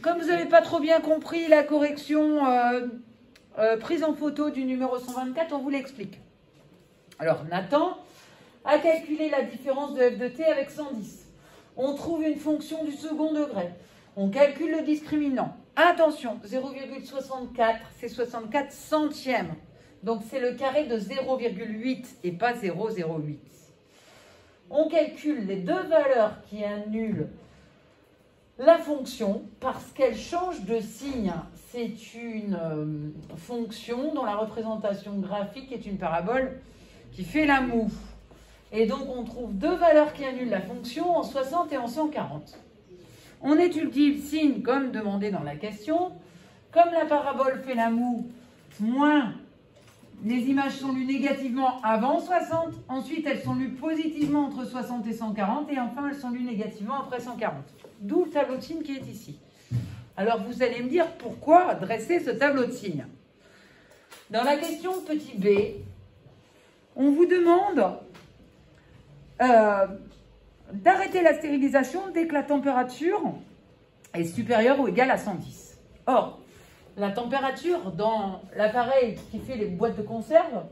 Comme vous n'avez pas trop bien compris la correction prise en photo du numéro 124, on vous l'explique. Alors, Nathan a calculé la différence de f de t avec 110. On trouve une fonction du second degré. On calcule le discriminant. Attention, 0,64, c'est 64 centièmes. Donc, c'est le carré de 0,8 et pas 0,08. On calcule les deux valeurs qui annulent la fonction parce qu'elle change de signe. C'est une fonction dont la représentation graphique est une parabole qui fait la moue. Et donc, on trouve deux valeurs qui annulent la fonction en 60 et en 140. On étudie le signe comme demandé dans la question. Comme la parabole fait la moue, moins les images sont lues négativement avant 60, ensuite elles sont lues positivement entre 60 et 140, et enfin elles sont lues négativement après 140. D'où le tableau de signe qui est ici. Alors vous allez me dire pourquoi dresser ce tableau de signe. Dans la question petit b, on vous demande d'arrêter la stérilisation dès que la température est supérieure ou égale à 110. Or, la température dans l'appareil qui fait les boîtes de conserve,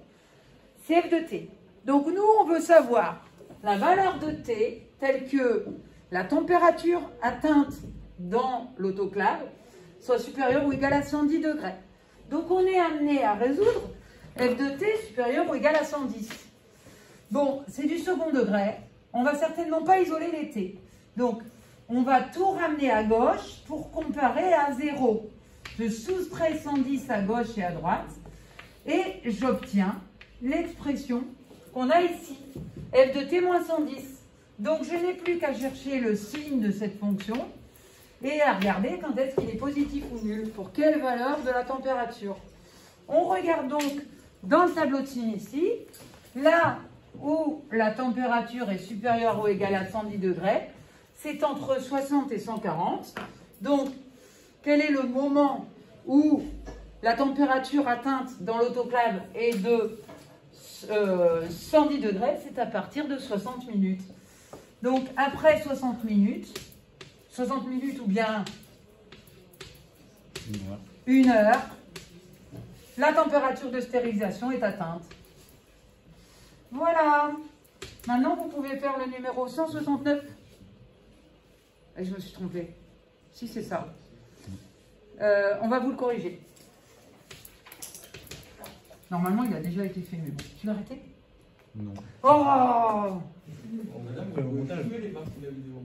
c'est f de t. Donc nous, on veut savoir la valeur de t telle que la température atteinte dans l'autoclave soit supérieure ou égale à 110 degrés. Donc on est amené à résoudre f de t supérieur ou égal à 110. Bon, c'est du second degré. On ne va certainement pas isoler les t. Donc, on va tout ramener à gauche pour comparer à 0. Je soustrais 110 à gauche et à droite et j'obtiens l'expression qu'on a ici, f de t moins 110. Donc, je n'ai plus qu'à chercher le signe de cette fonction et à regarder quand est-ce qu'il est positif ou nul, pour quelle valeur de la température. On regarde donc dans le tableau de signe ici, là où la température est supérieure ou égale à 110 degrés, c'est entre 60 et 140. Donc, quel est le moment où la température atteinte dans l'autoclave est de 110 degrés? C'est à partir de 60 minutes. Donc, après 60 minutes ou bien 1 heure, la température de stérilisation est atteinte. Voilà. Maintenant, vous pouvez faire le numéro 169. Et je me suis trompée. Si, c'est ça. On va vous le corriger. Normalement, il a déjà été fait, mais bon. Tu l'as arrêté? Non. Oh! Madame, vous pouvez les parties de la vidéo.